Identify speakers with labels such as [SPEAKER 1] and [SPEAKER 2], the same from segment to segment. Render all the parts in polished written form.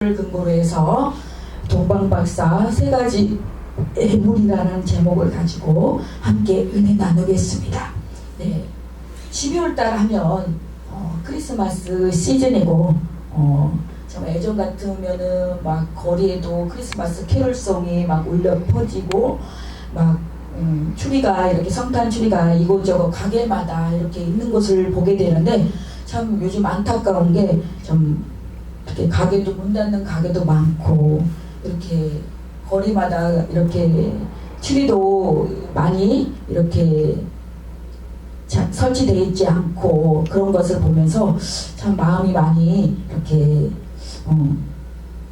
[SPEAKER 1] 를 근거로 해서 동방박사 세 가지 예물이라는 제목을 가지고 함께 은혜 나누겠습니다. 네, 12월달 하면 크리스마스 시즌이고 정말 예전 같으면은 막 거리에도 크리스마스 캐롤송이 막 울려 퍼지고 막 추리가 이렇게 성탄 추리가 이곳저곳 가게마다 이렇게 있는 것을 보게 되는데 참 요즘 안타까운 게 좀 이렇게 가게도 문 닫는 가게도 많고 이렇게 거리마다 이렇게 추리도 많이 이렇게 설치되어 있지 않고 그런 것을 보면서 참 마음이 많이 이렇게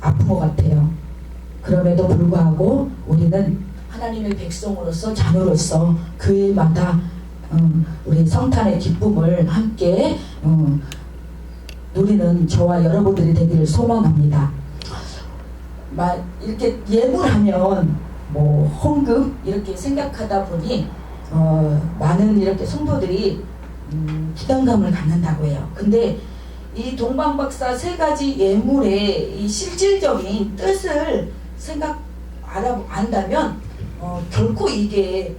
[SPEAKER 1] 아픈 것 같아요. 그럼에도 불구하고 우리는 하나님의 백성으로서 자녀로서 교회마다 우리 성탄의 기쁨을 함께 누리는 저와 여러분들이 되기를 소망합니다. 이렇게 예물하면 뭐 헌금 이렇게 생각하다 보니 많은 이렇게 성도들이 부담감을 갖는다고 해요. 근데 이 동방박사 세 가지 예물의 이 실질적인 뜻을 안다면 결코 이게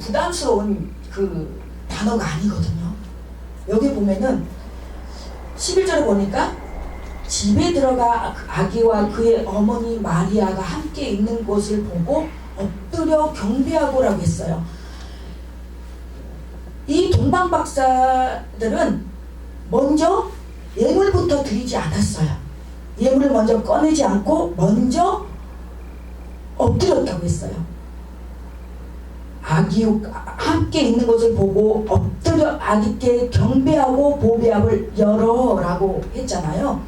[SPEAKER 1] 부담스러운 그 단어가 아니거든요. 여기 보면은 11절에 보니까 집에 들어가 아기와 그의 어머니 마리아가 함께 있는 것을 보고 엎드려 경배하고라고 했어요. 이 동방박사들은 먼저 예물부터 드리지 않았어요. 예물을 먼저 꺼내지 않고 먼저 엎드렸다고 했어요. 아기 함께 있는 것을 보고 엎드려 아기께 경배하고 보배압을 열어라고 했잖아요.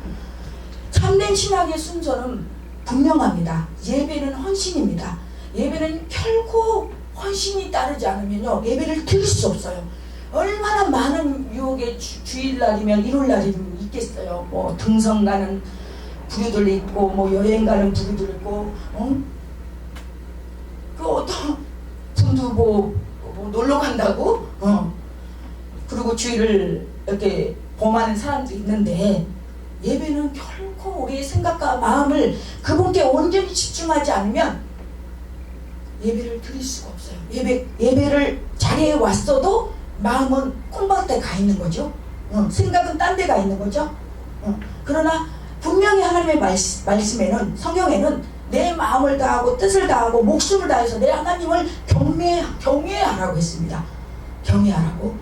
[SPEAKER 1] 참된 신학의 순서는 분명합니다. 예배는 헌신입니다. 예배는 결코 헌신이 따르지 않으면요 예배를 드릴 수 없어요. 얼마나 많은 유혹의 주일날이면 일요일날이면 있겠어요. 뭐 등성 가는 부류들 있고 뭐 여행 가는 부류들 있고 그 어떤 분도 뭐 놀러 간다고 그리고 주일을 이렇게 범하는 사람도 있는데 예배는 결코 우리의 생각과 마음을 그분께 온전히 집중하지 않으면 예배를 드릴 수가 없어요. 예배를 자리에 왔어도 마음은 콩밭에 가 있는 거죠. 생각은 딴 데 가 있는 거죠. 그러나 분명히 하나님의 말씀에는 성경에는 내 마음을 다하고 뜻을 다하고 목숨을 다해서 내 하나님을 경외하라고 했습니다. 경외하라고.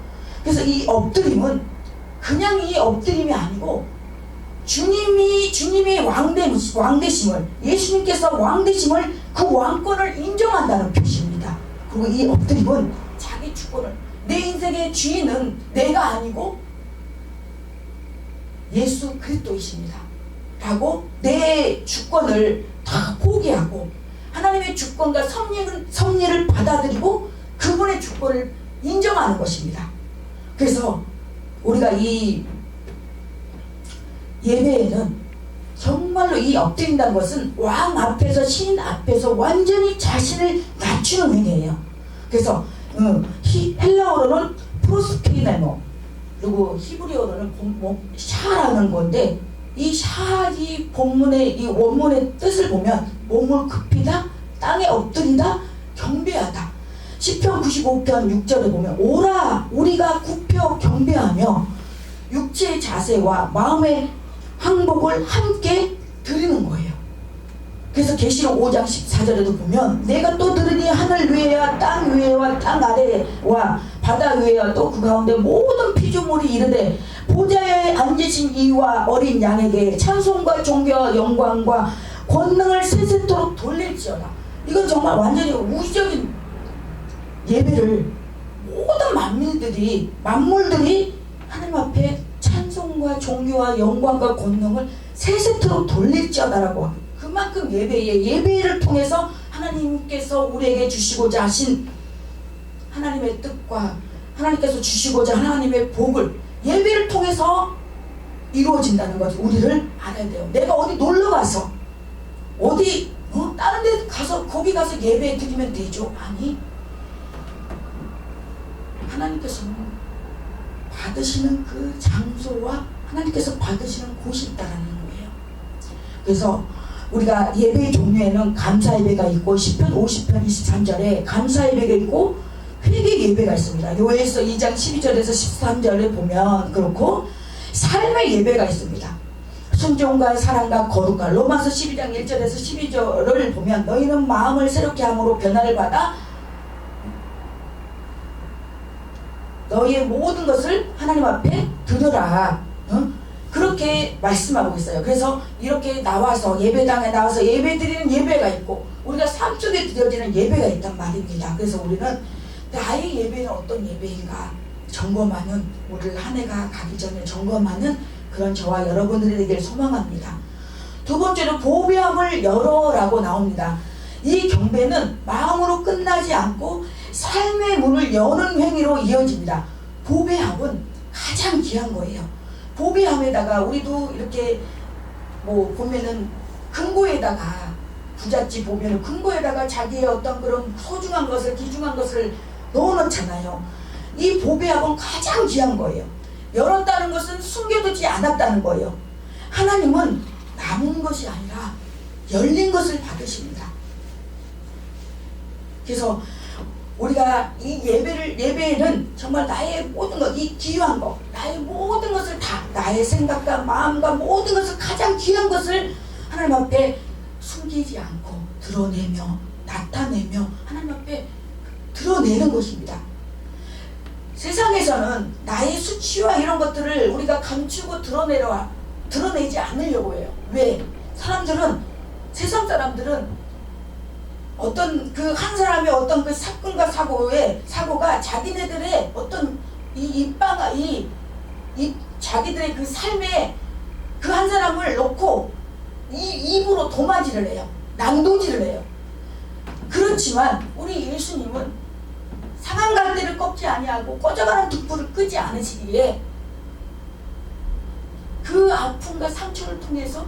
[SPEAKER 1] 그래서 이 엎드림은 그냥 이 엎드림이 아니고 주님이 왕되심을 예수님께서 왕되심을 그 왕권을 인정한다는 표시입니다. 그리고 이 엎드림은 자기 주권을 내 인생의 주인은 내가 아니고 예수 그리스도이십니다 라고 내 주권을 다 포기하고 하나님의 주권과 섭리를 받아들이고 그분의 주권을 인정하는 것입니다. 그래서 우리가 이 예배에는 정말로 이 엎드린다는 것은 왕 앞에서 신 앞에서 완전히 자신을 낮추는 행위예요. 그래서 헬라어로는 프로스피네모 그리고 히브리어로는 샤라는 건데 이 샤이 본문의 이 원문의 뜻을 보면 몸을 굽히다, 땅에 엎드리다, 경배하다. 시편 95편 6절에 보면 오라 우리가 굽혀 경배하며 육체의 자세와 마음의 항복을 함께 드리는 거예요. 그래서 계시록 5장 14절에도 보면 내가 또 들으니 하늘 위에와 땅 위에와 땅 아래와 바다 위에와 또 그 가운데 모든 피조물이 이르되 보좌에 앉으신 이와 어린 양에게 찬송과 존귀와 영광과 권능을 세세토록 돌릴지어다. 이건 정말 완전히 우주적인 예배를 모든 만물들이 하나님 앞에 찬송과 존귀와 영광과 권능을 세세토록 돌릴지어다라고 합니다. 그만큼 예배를 통해서 하나님께서 우리에게 주시고자 하신 하나님의 뜻과 하나님께서 주시고자 하나님의 복을 예배를 통해서 이루어진다는 것을 우리를 알아야 돼요. 내가 어디 놀러 가서 어디 다른 데 가서 거기 가서 예배 드리면 되죠? 아니, 하나님께서는 받으시는 그 장소와 하나님께서 받으시는 곳이 있다라는 거예요. 그래서 우리가 예배 종류에는 감사 예배가 있고 시편 50편 23절에 감사 예배가 있고 회개 예배가 있습니다. 요에서 2장 12절에서 13절에 보면 그렇고 삶의 예배가 있습니다. 순종과 사랑과 거룩과 로마서 12장 1절에서 12절을 보면 너희는 마음을 새롭게 함으로 변화를 받아 너희의 모든 것을 하나님 앞에 드려라. 그렇게 말씀하고 있어요. 그래서 이렇게 나와서 예배당에 나와서 예배 드리는 예배가 있고 우리가 삶 속에 드려지는 예배가 있단 말입니다. 그래서 우리는 나의 예배는 어떤 예배인가 점검하는, 우리 한 해가 가기 전에 점검하는 그런 저와 여러분들이 되길 소망합니다. 두 번째로 보배함을 열어라고 나옵니다. 이 경배는 마음으로 끝나지 않고 삶의 문을 여는 행위로 이어집니다. 보배함은 가장 귀한 거예요. 보배함에다가 우리도 이렇게 뭐 보면은 금고에다가 부잣집 보면은 금고에다가 자기의 어떤 그런 소중한 것을 귀중한 것을 넣어놓잖아요. 이 보배함은 가장 귀한 거예요. 열었다는 것은 숨겨두지 않았다는 거예요. 하나님은 남은 것이 아니라 열린 것을 받으십니다. 그래서 우리가 이 예배에는 정말 나의 모든 것, 이 귀한 것, 나의 모든 것을 다, 나의 생각과 마음과 모든 것을, 가장 귀한 것을 하나님 앞에 숨기지 않고 드러내며 나타내며 하나님 앞에 드러내는 것입니다. 세상에서는 나의 수치와 이런 것들을 우리가 감추고 드러내지 않으려고 해요. 왜? 세상 사람들은 어떤 그 한 사람의 어떤 그 사건과 사고가 자기네들의 어떤 자기들의 그 삶에 그 한 사람을 놓고 입으로 도마질을 해요. 난도질을 해요. 그렇지만 우리 예수님은 상한 갈대를 꺾지 아니하고 꺼져가는 등불을 끄지 않으시기에 그 아픔과 상처를 통해서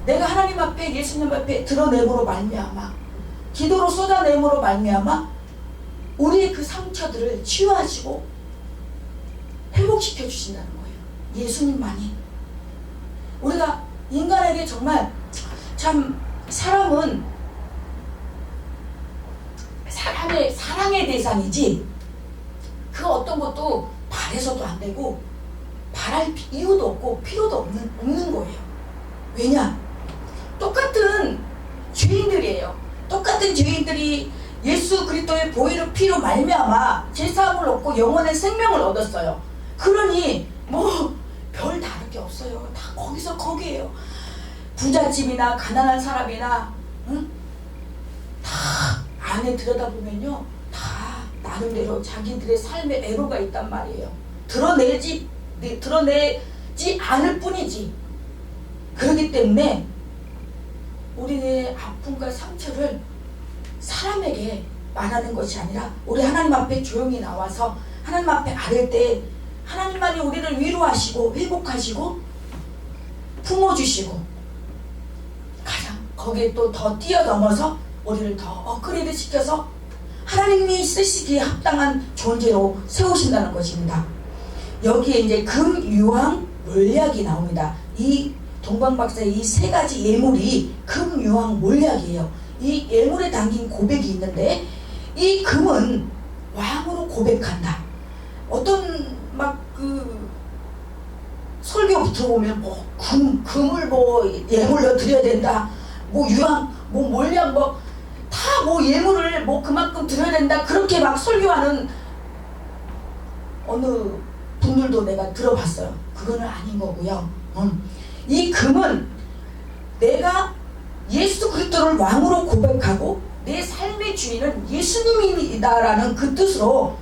[SPEAKER 1] 내가 하나님 앞에, 예수님 앞에 드러내므로 말미암아, 기도로 쏟아내므로 말미암아 우리의 그 상처들을 치유하시고 회복시켜 주신다는 거예요. 예수님만이. 우리가 인간에게 정말 참 사람은 사랑의 대상이지 그 어떤 것도 바래서도 안 되고 바랄 이유도 없고 필요도 없는 거예요. 왜냐? 똑같은 죄인들이에요. 똑같은 죄인들이 예수 그리스도의 보혈의 피로 말미암아 죄사함을 얻고 영원한 생명을 얻었어요. 그러니 뭐 별 다를 게 없어요. 다 거기서 거기에요. 부잣집이나 가난한 사람이나 다 안에 들여다보면요, 다 나름대로 자기들의 삶의 애로가 있단 말이에요. 드러내지 않을 뿐이지. 그렇기 때문에 우리의 아픔과 상처를 사람에게 말하는 것이 아니라 우리 하나님 앞에 조용히 나와서 하나님 앞에 아뢰 때 하나님만이 우리를 위로하시고 회복하시고 품어주시고 가장 거기에 또 더 뛰어넘어서 우리를 더 업그레이드 시켜서 하나님이 쓰시기에 합당한 존재로 세우신다는 것입니다. 여기에 이제 금, 유황, 몰약이 나옵니다. 이 동방박사의 이 세 가지 예물이 금, 유황, 몰약이에요. 이 예물에 담긴 고백이 있는데 이 금은 왕으로 고백한다. 어떤 설교 들어보면 금을 예물로 드려야 된다. 유황, 몰약 다 예물을 그만큼 드려야 된다. 그렇게 설교하는 어느 분들도 내가 들어봤어요. 그거는 아닌 거고요. 이 금은 내가 예수 그리스도를 왕으로 고백하고 내 삶의 주인은 예수님이다라는 그 뜻으로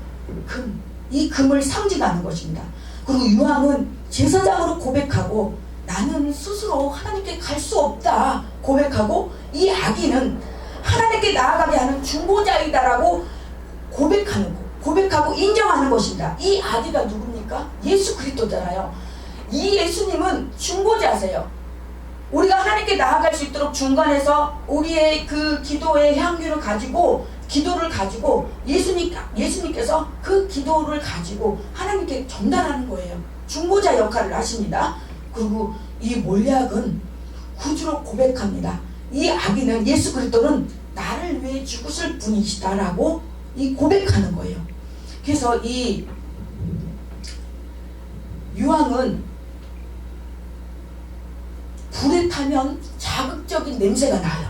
[SPEAKER 1] 이 금을 상징하는 것입니다. 그리고 유황은 제사장으로 고백하고 나는 스스로 하나님께 갈 수 없다 고백하고, 이 아기는 하나님께 나아가게 하는 중보자이다라고 고백하고 인정하는 것입니다. 이 아기가 누굽니까? 예수 그리스도잖아요. 이 예수님은 중보자세요. 우리가 하나님께 나아갈 수 있도록 중간에서 우리의 그 기도의 향기를 가지고 예수님께서 그 기도를 가지고 하나님께 전달하는 거예요. 중보자 역할을 하십니다. 그리고 이 몰약은 구주로 고백합니다. 이 아기는 예수 그리스도는 나를 위해 죽으실 분이시다라고 이 고백하는 거예요. 그래서 이 유황은 불에 타면 자극적인 냄새가 나요.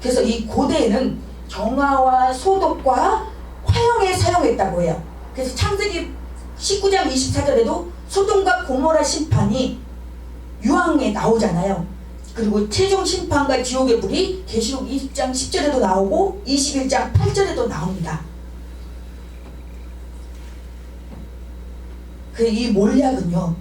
[SPEAKER 1] 그래서 이 고대에는 정화와 소독과 화형에 사용했다고 해요. 그래서 창세기 19장 24절에도 소돔과 고모라 심판이 유황에 나오잖아요. 그리고 최종 심판과 지옥의 불이 계시록 20장 10절에도 나오고 21장 8절에도 나옵니다. 이 몰약은요,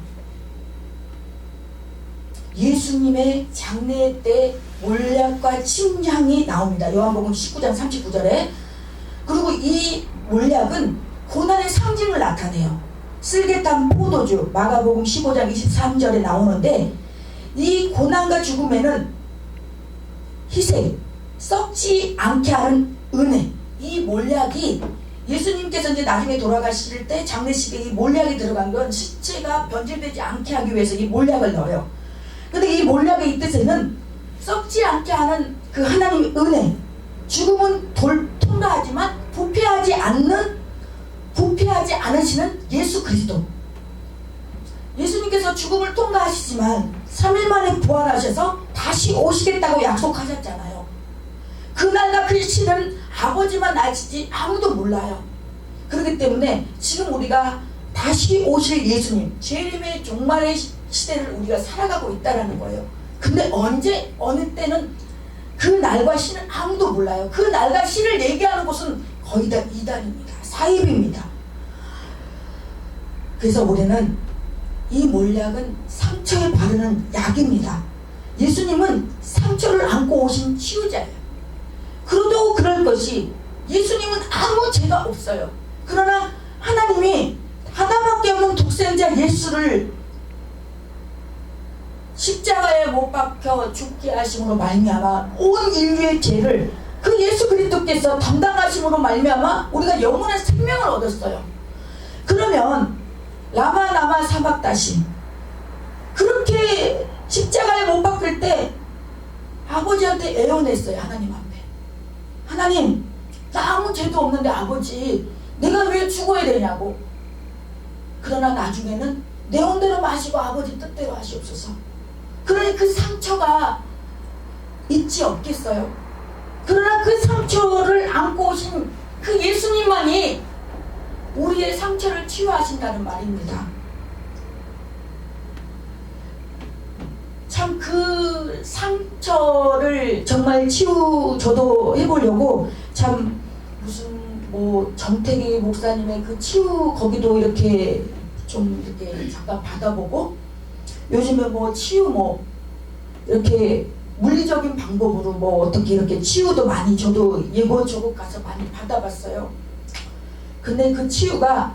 [SPEAKER 1] 예수님의 장례 때 몰약과 침향이 나옵니다. 요한복음 19장 39절에. 그리고 이 몰약은 고난의 상징을 나타내요. 쓸개탄 포도주, 마가복음 15장 23절에 나오는데, 이 고난과 죽음에는 희생, 썩지 않게 하는 은혜, 이 몰약이 예수님께서 이제 나중에 돌아가실 때 장례식에 이 몰약이 들어간 건 시체가 변질되지 않게 하기 위해서 이 몰약을 넣어요. 근데 이 몰약의 이 뜻에는 썩지 않게 하는 그 하나님의 은혜, 죽음은 통과하지만 부패하지 않으시는 예수 그리스도. 예수님께서 죽음을 통과하시지만 3일 만에 부활하셔서 다시 오시겠다고 약속하셨잖아요. 그날과 그 시는 아버지만 아시지 아무도 몰라요. 그렇기 때문에 지금 우리가 다시 오실 예수님, 재림의 종말의 시대를 우리가 살아가고 있다는 거예요. 근데 언제, 어느 때는 그 날과 시는 아무도 몰라요. 그 날과 시를 얘기하는 곳은 거의 다 이단입니다. 사입입니다. 그래서 우리는 이 몰약은 상처에 바르는 약입니다. 예수님은 상처를 안고 오신 치유자예요. 그래도 그럴 것이 예수님은 아무 죄가 없어요. 그러나 하나님이 하나밖에 없는 독생자 예수를 십자가에 못 박혀 죽게 하심으로 말미암아 온 인류의 죄를 그 예수 그리스도께서 담당하심으로 말미암아 우리가 영원한 생명을 얻었어요. 그러면 라마 나마 사박다시, 그렇게 십자가에 못 박힐 때 아버지한테 애원했어요. 하나님 앞에. 하나님, 나 아무 죄도 없는데 아버지, 내가 왜 죽어야 되냐고. 그러나 나중에는 내 온대로 마시고 아버지 뜻대로 하시옵소서. 그러니 그 상처가 있지 없겠어요. 그러나 그 상처를 안고 오신 그 예수님만이 우리의 상처를 치유하신다는 말입니다. 참 그 상처를 정말 저도 해보려고 참 무슨 뭐 정태기 목사님의 그 치유 거기도 이렇게 좀 이렇게 잠깐 받아보고, 요즘에 뭐 치유 뭐 이렇게 물리적인 방법으로 뭐 어떻게 이렇게 치유도 많이 저도 예고조국 가서 많이 받아봤어요. 근데 그 치유가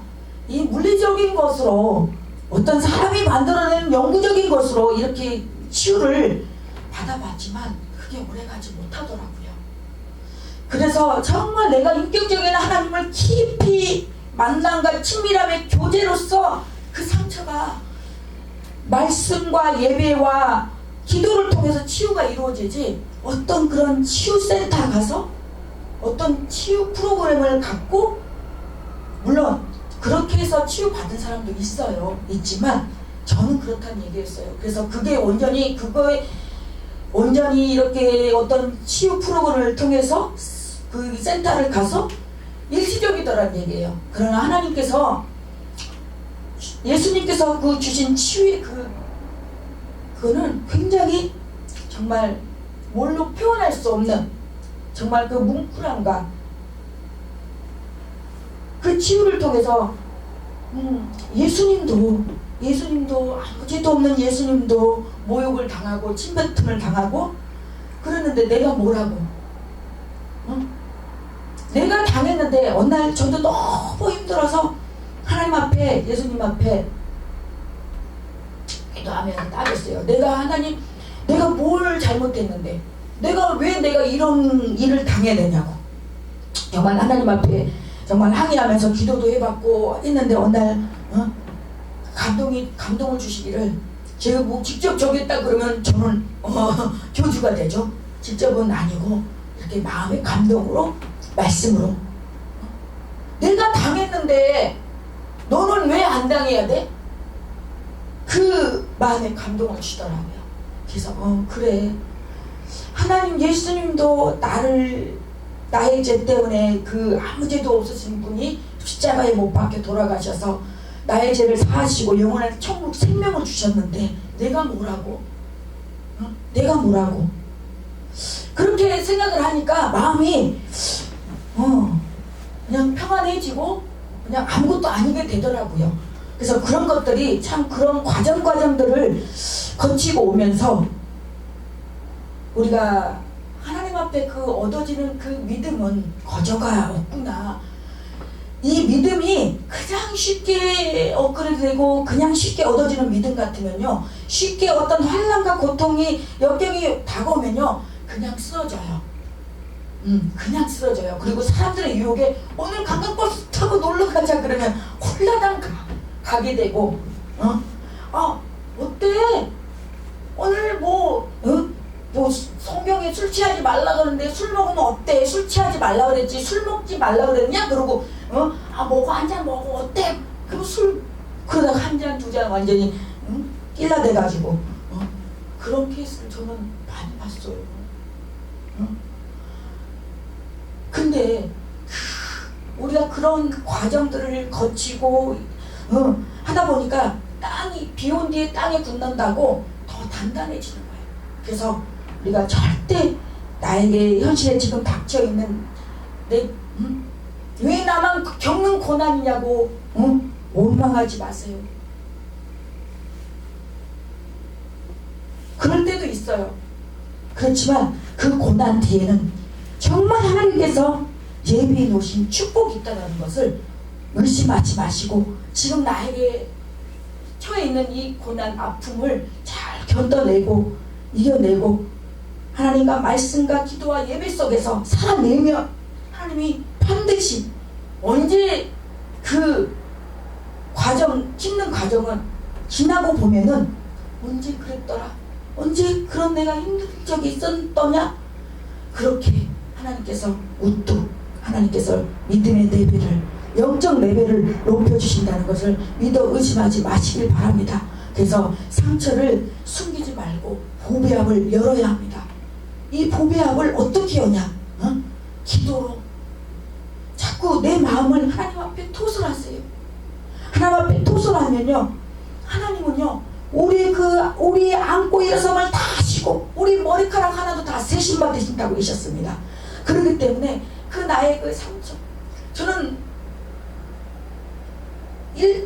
[SPEAKER 1] 이 물리적인 것으로 어떤 사람이 만들어낸 영구적인 것으로 이렇게 치유를 받아봤지만 그게 오래가지 못하더라고요. 그래서 정말 내가 인격적인 하나님을 깊이 만남과 친밀함의 교제로서 그 상처가 말씀과 예배와 기도를 통해서 치유가 이루어지지, 어떤 그런 치유센터 가서 어떤 치유 프로그램을 갖고, 물론 그렇게 해서 치유받은 사람도 있어요. 있지만 저는 그렇다는 얘기였어요. 그래서 그게 온전히 이렇게 어떤 치유 프로그램을 통해서 그 센터를 가서 일시적이더란 얘기예요. 그러나 하나님께서, 예수님께서 그 주신 치유의 그거는 굉장히 정말 뭘로 표현할 수 없는 정말 그 뭉클함과 그 치유를 통해서 예수님도 아무 죄도 없는 예수님도 모욕을 당하고 침뱉음을 당하고 그러는데 내가 뭐라고? 내가 당했는데 어느 날 저도 너무 힘들어서 하나님 앞에, 예수님 앞에 기도하면서 따졌어요. 하나님, 내가 뭘 잘못했는데, 내가 이런 일을 당해야 되냐고. 정말 하나님 앞에 정말 항의하면서 기도도 해봤고 했는데 어느 날 감동을 주시기를, 제가 뭐 직접 저기 했다 그러면 저는 교주가 되죠. 직접은 아니고 이렇게 마음의 감동으로 말씀으로 내가 당했는데 너는 왜 안 당해야 돼? 그 마음의 감동을 주더라고요. 그래서 그래, 하나님 예수님도 나의 죄 때문에 그 아무 죄도 없으신 분이 십자가에 못 박혀 돌아가셔서 나의 죄를 사하시고 영원한 천국 생명을 주셨는데 내가 뭐라고? 내가 뭐라고? 그렇게 생각을 하니까 마음이 그냥 평안해지고 그냥 아무것도 아니게 되더라고요. 그래서 그런 것들이 참 그런 과정들을 거치고 오면서 우리가 하나님 앞에 그 얻어지는 그 믿음은 거저가 없구나. 이 믿음이 그냥 쉽게 업그레이드되고 그냥 쉽게 얻어지는 믿음 같으면요, 쉽게 어떤 환난과 고통이 역경이 다가오면요 그냥 쓰러져요. 그냥 쓰러져요. 그리고 사람들의 유혹에 오늘 관광버스 타고 놀러가자 그러면 홀라당 가게 되고 어때? 오늘 뭐 성경에 술 취하지 말라 그러는데 술 먹으면 어때? 술 취하지 말라 그랬지 술 먹지 말라 그랬냐? 그러고 먹어 한 잔 먹어 어때? 그럼 술 그러다가 한 잔 두 잔 완전히 낄라대가지고 그런 케이스를 저는 많이 봤어요. 근데 우리가 그런 과정들을 거치고 하다 보니까 땅이 비온 뒤에 땅에 굳는다고 더 단단해지는 거예요. 그래서 우리가 절대 나에게 현실에 지금 닥쳐있는 왜 나만 겪는 고난이냐고 원망하지 마세요. 그럴 때도 있어요. 그렇지만 그 고난 뒤에는 정말 하나님께서 예비해 놓으신 축복이 있다는 것을 의심하지 마시고 지금 나에게 처해 있는 이 고난 아픔을 잘 견뎌내고 이겨내고 하나님과 말씀과 기도와 예배 속에서 살아내면 하나님이 반드시 언제 그 과정, 힘든 과정은 지나고 보면은 언제 그랬더라? 언제 그런 내가 힘든 적이 있었더냐? 그렇게 하나님께서 우뚝 하나님께서 믿음의 레벨을 영적 레벨을 높여주신다는 것을 믿어 의심하지 마시길 바랍니다. 그래서 상처를 숨기지 말고 보배압을 열어야 합니다. 이 보배압을 어떻게 여냐? 기도로 자꾸 내 마음을 하나님 앞에 토설하세요. 하나님 앞에 토설하면요 하나님은요 우리 안고 일어섬을 다 하시고 우리 머리카락 하나도 다 세심 받으신다고 하셨습니다. 그렇기 때문에 그 나의 그 상처 저는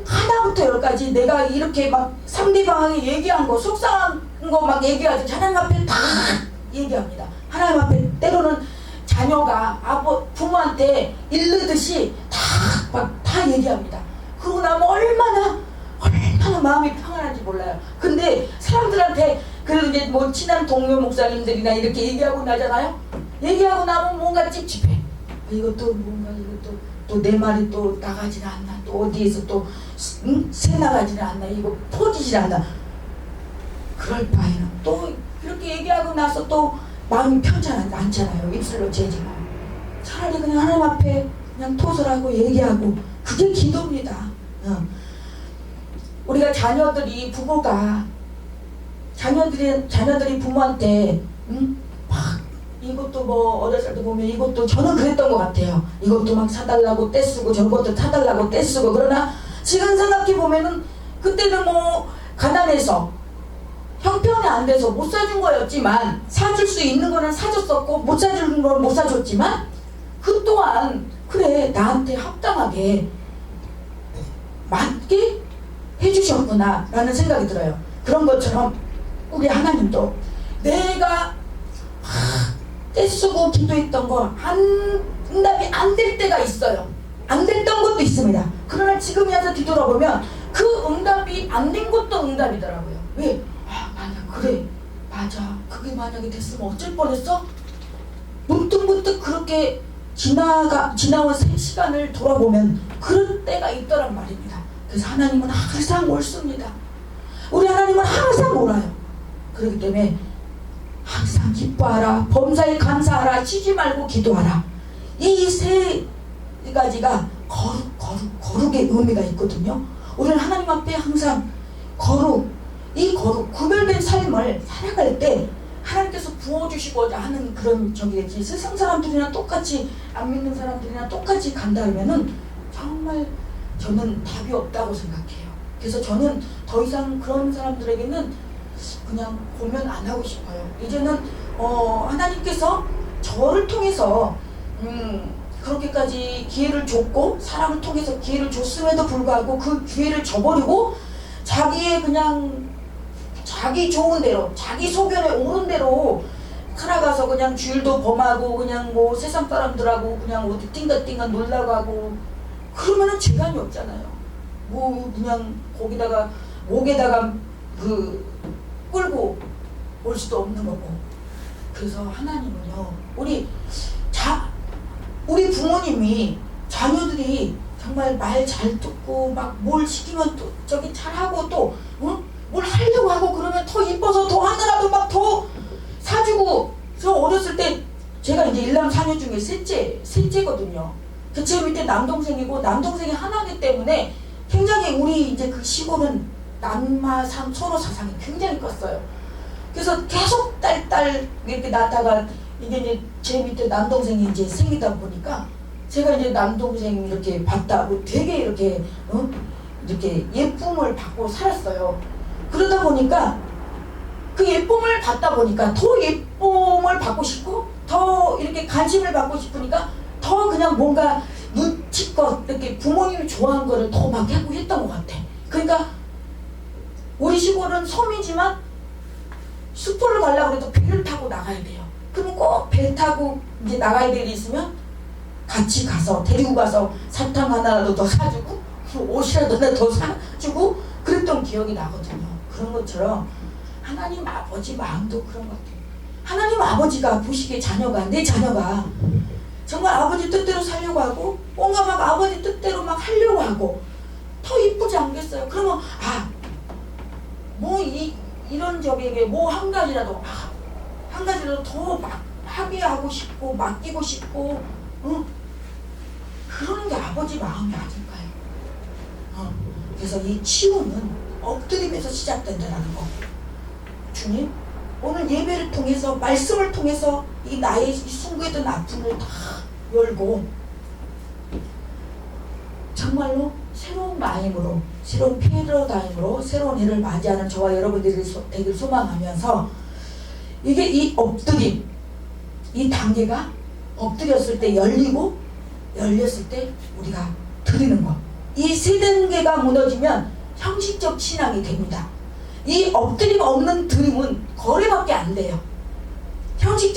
[SPEAKER 1] 하나부터 열까지 내가 이렇게 막 상대방에게 얘기한 거 속상한 거 막 얘기하지 하나님 앞에 다 얘기합니다. 하나님 앞에 때로는 자녀가 부모한테 일르듯이 다 얘기합니다. 그러고 나면 얼마나 마음이 평안한지 몰라요. 근데 사람들한테 그래도 이제 뭐 친한 동료 목사님들이나 이렇게 얘기하고 나잖아요. 얘기하고 나면 뭔가 찝찝해. 이것도 뭔가 이것도 또 내 말이 또 나가지는 않나, 또 어디에서 또 새 나가지는 않나, 이거 퍼지질 않나. 그럴 바에는 또 이렇게 얘기하고 나서 또 마음이 편찮지 않잖아요. 입술로 재지고. 차라리 그냥 하나님 앞에 그냥 토설하고 얘기하고 그게 기도입니다. 우리가 부부가 자녀들이 부모한테 막 이것도 뭐 어렸을 때 보면 이것도 저는 그랬던 것 같아요. 이것도 막 사달라고 떼쓰고 저것도 사달라고 떼쓰고. 그러나 지금 생각해 보면은 그때는 뭐 가난해서 형편이 안 돼서 못 사준 거였지만 사줄 수 있는 거는 사줬었고 못 사주는 건 못 사줬지만 그 또한 그래 나한테 합당하게 맞게 해주셨구나 라는 생각이 들어요. 그런 것처럼 우리 하나님도 내가 떼쓰고 기도했던 거 응답이 안 될 때가 있어요. 안 됐던 것도 있습니다. 그러나 지금 와서 뒤돌아보면 그 응답이 안 된 것도 응답이더라고요. 왜? 만약 그래 맞아 그게 만약에 됐으면 어쩔 뻔했어? 문득문득 그렇게 지나온 시간을 돌아보면 그럴 때가 있더란 말입니다. 그래서 하나님은 항상 옳습니다. 우리 하나님은 항상 놀아요. 그렇기 때문에 항상 기뻐하라, 범사에 감사하라, 쉬지 말고 기도하라. 이 세 가지가 거룩의 의미가 있거든요. 우리는 하나님 앞에 항상 이 구별된 삶을 살아갈 때 하나님께서 부어주시고자 하는 그런 적이겠지. 세상 사람들이나 똑같이, 안 믿는 사람들이나 똑같이 간다 하면은 정말 저는 답이 없다고 생각해요. 그래서 저는 더 이상 그런 사람들에게는 그냥 고면 안 하고 싶어요. 이제는 하나님께서 저를 통해서 그렇게까지 기회를 줬고, 사람을 통해서 기회를 줬음에도 불구하고 그 기회를 줘버리고 자기의 그냥 자기 좋은 대로, 자기 소견에 오른 대로 살아가서 그냥 주일도 범하고 그냥 뭐 세상 사람들하고 그냥 어디 띵가띵가 놀러 가고, 그러면은 재간이 없잖아요. 뭐 그냥 거기다가 목에다가 끌고 올 수도 없는 거고. 그래서 하나님은요, 우리 부모님이 자녀들이 정말 말 잘 듣고 막 뭘 시키면 또 저기 잘하고 또 뭘 하려고 하고 그러면 더 이뻐서 더 하느라도 막 더 사주고. 저 어렸을 때 제가 이제 1남 4녀 중에 셋째거든요. 그 제 밑에 남동생이고, 남동생이 하나이기 때문에 굉장히 우리 이제 그 시골은 남마 서로 사상이 굉장히 컸어요. 그래서 계속 딸 이렇게 낳다가 이제 제 밑에 남동생이 이제 생기다 보니까 제가 이제 남동생 이렇게 봤다 되게 이렇게 예쁨을 받고 살았어요. 그러다 보니까 그 예쁨을 받다 보니까 더 예쁨을 받고 싶고, 더 이렇게 관심을 받고 싶으니까 더 그냥 뭔가 눈치껏 이렇게 부모님이 좋아하는 거를 더 막 하고 했던 것 같아. 그러니까 우리 시골은 섬이지만 숲을 가려고 해도 배를 타고 나가야 돼요. 그럼 꼭 배 타고 이제 나가야 될 일이 있으면 같이 가서 데리고 가서 사탕 하나라도 더 사주고 옷이라도 하나 더 사주고 그랬던 기억이 나거든요. 그런 것처럼 하나님 아버지 마음도 그런 것 같아요. 하나님 아버지가 보시기에 내 자녀가 정말 아버지 뜻대로 살려고 하고 뭔가 막 아버지 뜻대로 막 하려고 하고 더 이쁘지 않겠어요? 그러면 이런 적에게 뭐 한 가지라도 더 막 하게 하고 싶고 맡기고 싶고 그러는 게 아버지 마음이 아닐까요? 그래서 이 치유는 엎드림에서 시작된다는 거. 주님, 오늘 예배를 통해서, 말씀을 통해서 이 나의 숨겨둔 아픔을 다 열고 정말로 새로운 마음으로, 새로운 패러다임으로 새로운 해를 맞이하는 저와 여러분들이 되길 소망하면서, 이게 이 엎드림, 이 단계가 엎드렸을 때 열리고 열렸을 때 우리가 드리는 것, 이 세 단계가 무너지면 형식적 신앙이 됩니다. 이 엎드림 없는 드림은 거래밖에 안 돼요. 형식적